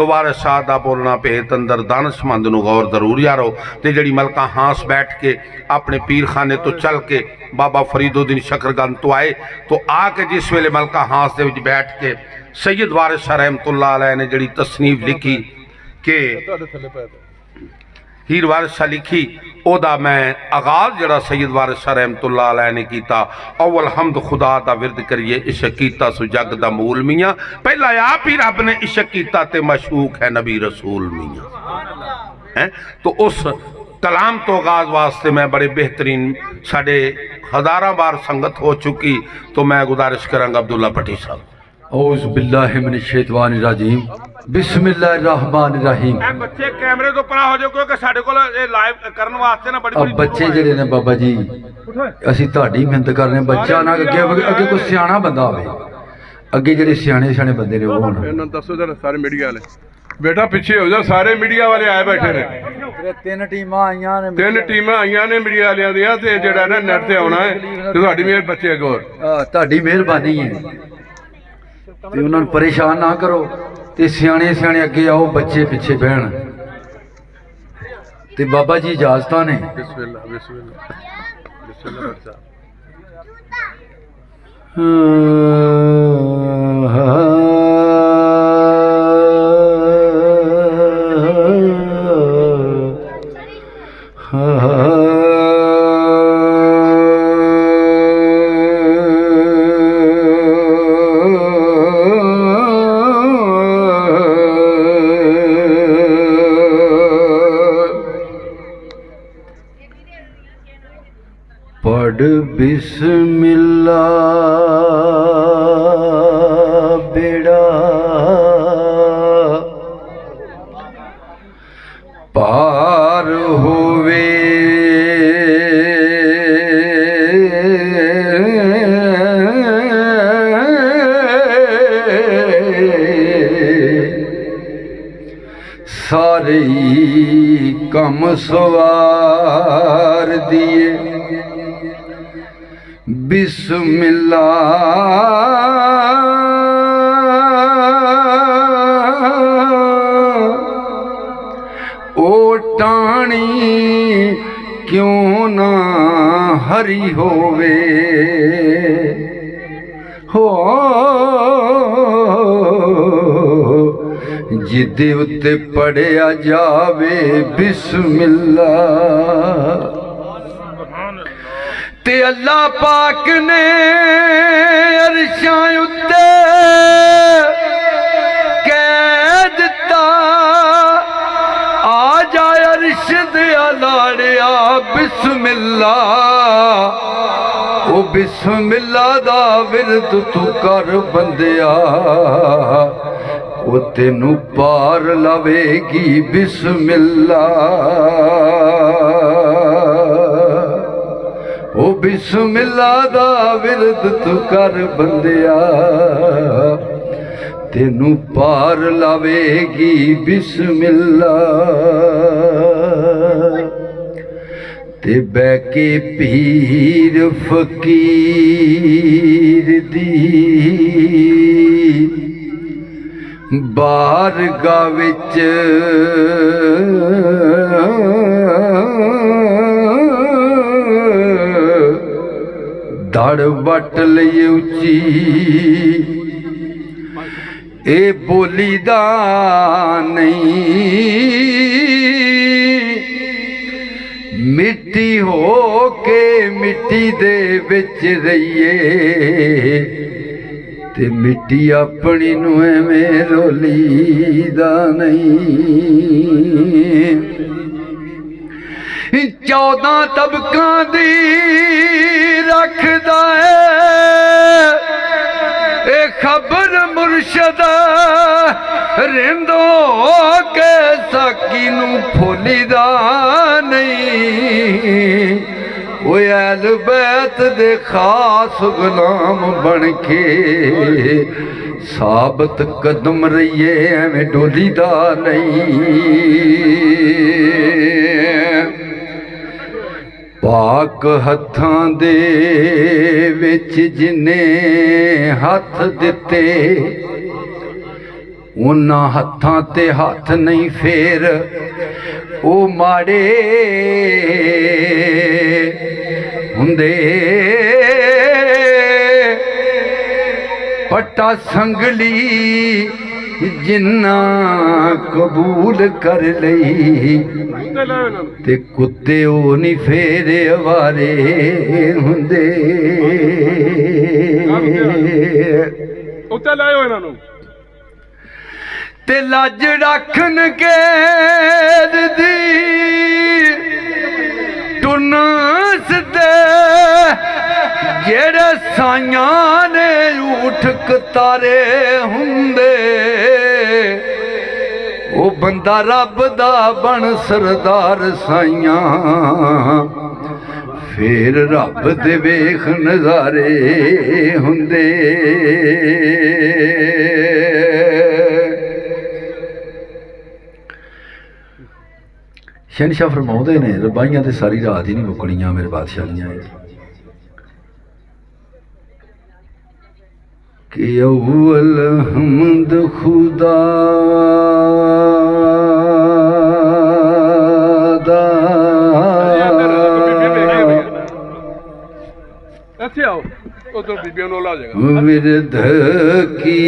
तो वारिस शाह दा बोलना भेत अंदर दानशमंद नूं गौर जरूर यारो। ते जिहड़ी मलका हांस बैठ के अपने पीर खाने तो चल के बाबा फरीदुद्दीन शकरगंज तो आए, तो आके जिस वेले मलका हांस दे विच बैठ के सैयद वारिस शाह रहमतुल्लाह अलैह ने जिहड़ी तसनीफ लिखी कि हीर वारिस शाह लिखी, ओदा मैं आगाज जड़ा सैयद वारिस शाह रहमतुल्लाह अलैह ने कीता। अव्वल हमद खुदा दा विरद करिए इश्क कीता सु जग दा मूल मियाँ, पहला आप ही रब ने इश्क कीता ते मशूक है नबी रसूल मियाँ है। तो उस कलाम तो आगाज वास्ते मैं बड़े बेहतरीन साढ़े हज़ारां बार संगत हो चुकी, तो मैं गुजारिश करांगा अब्दुल्ला भट्टी साहब। औज़ बिल्लाहि मिनश शैतानिर रजीम, बिस्मिल्लाहिर रहमानिर रहीम। बच्चे कैमरे तो परा हो जाओ क्योंकि साडे कोल लाइव करने वास्ते ना बड़ी अब बच्चे जेडे ने बाबा जी असीं तुहाडी मेहनत कर रहे, बच्चा ना अगे कोई सियाणा बंदा होवे, अगे जेडे सियाणे सियाणे बंदे ने वो होण। इन्हां दसो जरा सारे मीडिया वाले बेटा पिछे हो जा, सारे मीडिया वाले आए बैठे ने। तीन टीमां आईयां ने, तीन टीमां आईयां ने मीडिया वालियां दियां, ते जेड़ा ना नेट ते आउणा है ते तुहाडी मेहर बच्चे अगे होर तुहाडी मेहरबानी है ते उन्हां नूं परेशान ना करो, ते सियाणे सियाणे अगे आओ, बच्चे पिछे बहन। ते बाबा जी इजाजतां ने। बिस्मिल्लाह बिस्मिल्लाह बिस्मिल्लाह बच्चा। पढ़ बिस्मिल्लाह बेड़ा पार होवे, सारे कम सवार दिए बिस्मिल्लाह ओ टाणी क्यों ना हरी होवे हो, जिदे उत्ते पढ़िया जावे बिस्मिल्लाह। ते अल्लाह पाक ने अरशां उत्ते कह दिता, आ जा अरश दे लाड़िया बिस्मिल्लाह। ओ बिस्मिल्लाह दा विरद तू कर बंदिया, ओ तेनू पार लवेगी बिस्मिल्लाह। ओ बिस्मिल्लाह दा विरद तू कर बंदिया, तेनू पार लावेगी बिस्मिल्लाह। ते बैके पीर फकीर दी बारगाह विच धड़ वट लई उची, ए बोली दा नहीं मिट्टी हो के मिट्टी दे विच रहिए, ते मिट्टी अपनी नूं एवें रोली दा नहीं। 14 तबकां दी रखदा है ए खबर मुर्शद, रिंदो के साकी नूं फुलिदा नहीं। ओ अहल बैत दे खास गुलाम बन के साबत कदम रहिए, एवें डोलीदा नहीं। पाक हत्थां दे विच जिन्ने हथ दिते, उन्हां हत्थां ते हत्थ नहीं फेर ओ माड़े हुंदे पट्टा संगली जिन्ना कबूल कर लई ते कुत्ते ओ नहीं फेरे अवारे हुंदे उत्ते लाओ इन्हां नूं ते लज रखन के दी टुन सदे जेड़े साइयां ने ऊठ कतारे हुंदे ओ बंदा रब दा बन सरदार साइयां फिर रब दे वेख नज़ारे हुंदे शहनशाह फरमाउंदे ने रबाइयां ते सारी रात ही नहीं मुकनियां मेरे बादशाहियां कि अव्वल हमद खुदा दा ਇੱਥੇ ਆਓ ਉਧਰ ਬੀਬੀਆਂ ਨੂੰ ਲਾ ਜਾਏਗਾ विरध की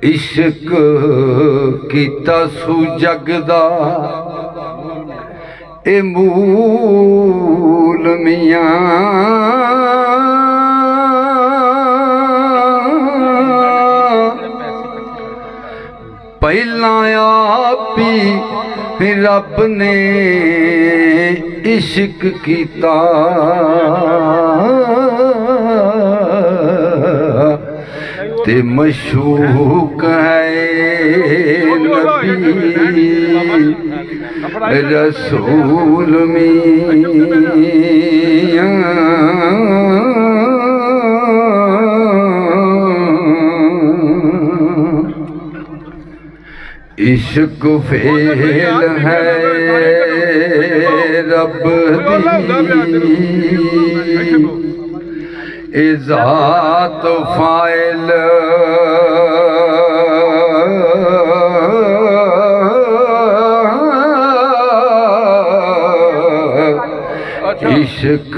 इश्क कीता सू जगदा ए मूल मियां पहला आप ही रब ने इश्क कीता ते मशूक है नबी रसूल मियां इश्क फेल है रब दी इज़ात फाइल इश्क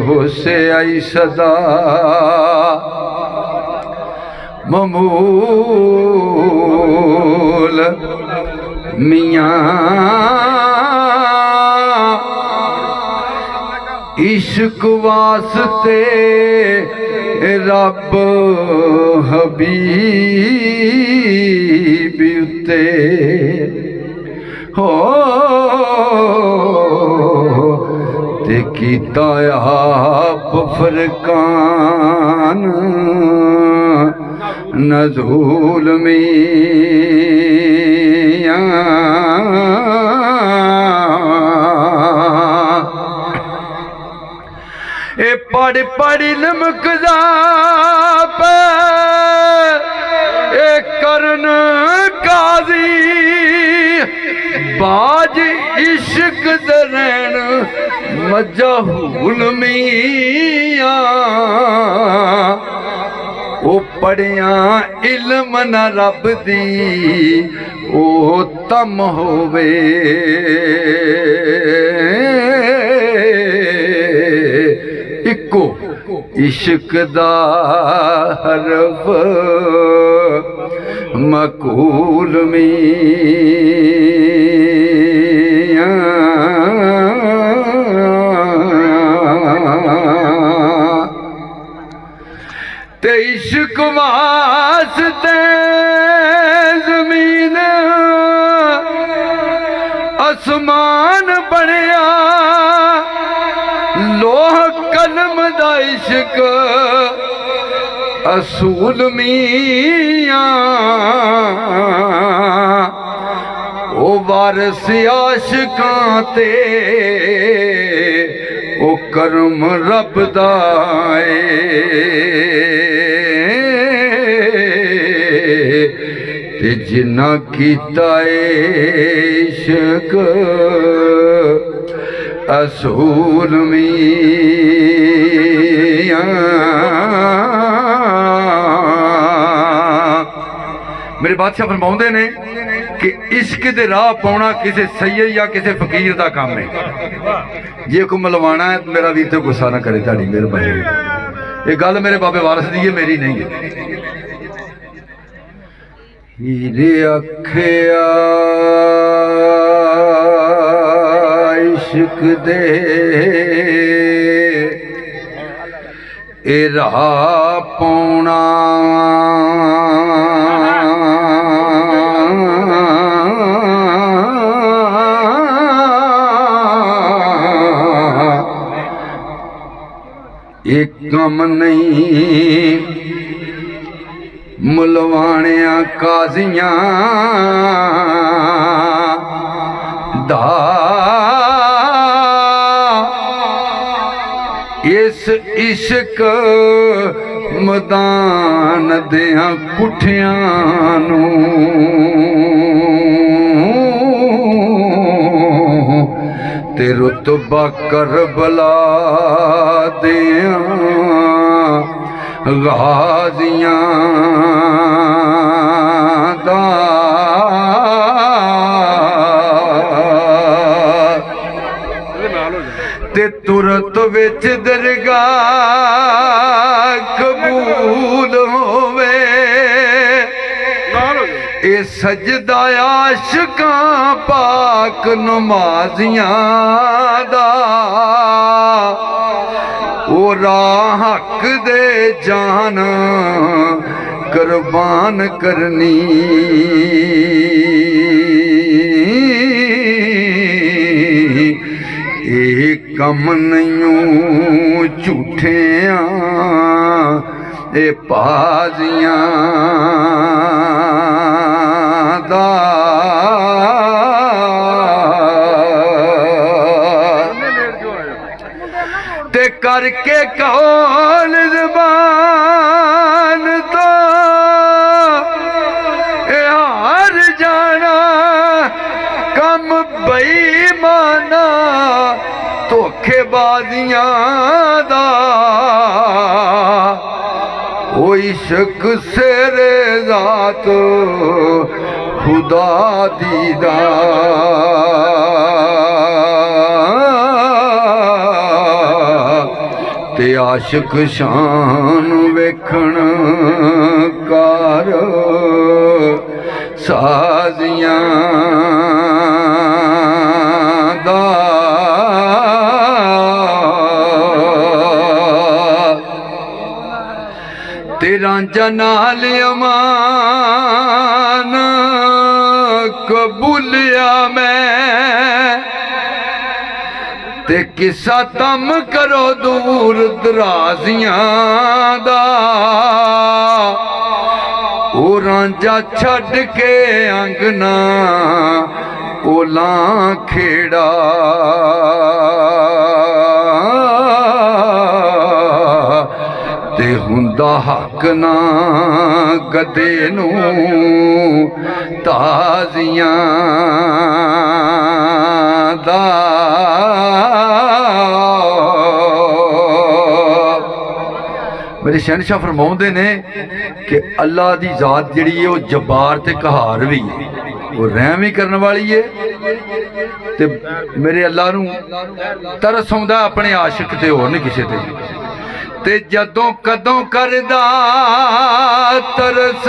हो से आई सदा ममूल मियां इश्क वास्ते रब हबीब उते हो ते कीता आप फरकान नज़ूल मियां ए पढ़ पढ़ लमकदा पे ए करन काजी बाज इश्क दरैन मजहूल मियां ओ पढ़िया इल्म न रब दी ओ तम होवे इको इश्क दा हरफ मकूल मियां ते इश्क वास्ते ज़मीन आसमान बनया लोह कलम दा इश्क असूल मियां ओ वारस आशिकां ते ओ करम रब दा ते जिन्ना कीता इश्क असूल मेरे बादशाह फरमाउंदे ने कि इश्क दे राह पाउणा किसी सैयद या किसी फकीर दा काम है। जे कोई मलवाना है तो मेरा वीर तो गुस्सा ना करे, ताड़ी मेहरबानी। ये गल मेरे बाबे वारस दी है, मेरी नहीं है। हीरे अखिया इश्क दे ए राह पाउणा एक कम नहीं मुलवाणिया काजियां दा इस इश्क मैदान दियां कुठियां नूं ते रुतबा करबला दियां गाजियां दा ते तुरत विच दरगाह कबूल होवे ए सजदा आशिकां पाक नमाजियां दा ओ राह हक दे जान कुर्बान करनी ए कम नहीं झूठियां ए पाजियां दा ते करके कौल ज़बान तो हार जाना कम बेईमाना धोखेबाजियां दा ओ इश्क सेरे ज़ात खुदा दीदा ते आशिक शान वेखण कार साजियां दा ते रांझा नाल अमान कबूलिया मैं ते किसा तम करो दूर दराजियां दा ओ रांझा छड़ के अंगना ओला खेड़ा ते हुंदा हक ना गदे नूं ताजियां दा मेरे शहनशाह फरमाउंदे ने कि अल्लाह दी जात जिहड़ी है वो जब्बार ते कहार भी है, वो रहम भी करने वाली है ते मेरे अल्लाह नूं तरस आउंदा अपने आशिक ते होर नहीं किसे ते जदों कदों करदा तरस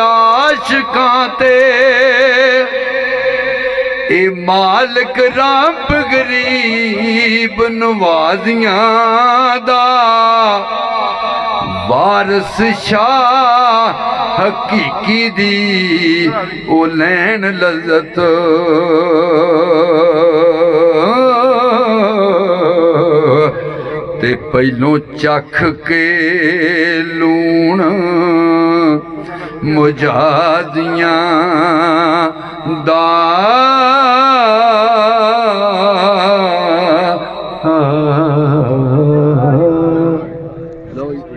आशिकां ते ए मालिक रब गरीब नवाजियां दा वारस शाह हकीकी दी ओ लैन लज़्ज़त ते पहलों चख के लूण मुजादियां दा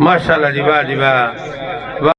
माशाअल्लाह जी वाह जी वाह।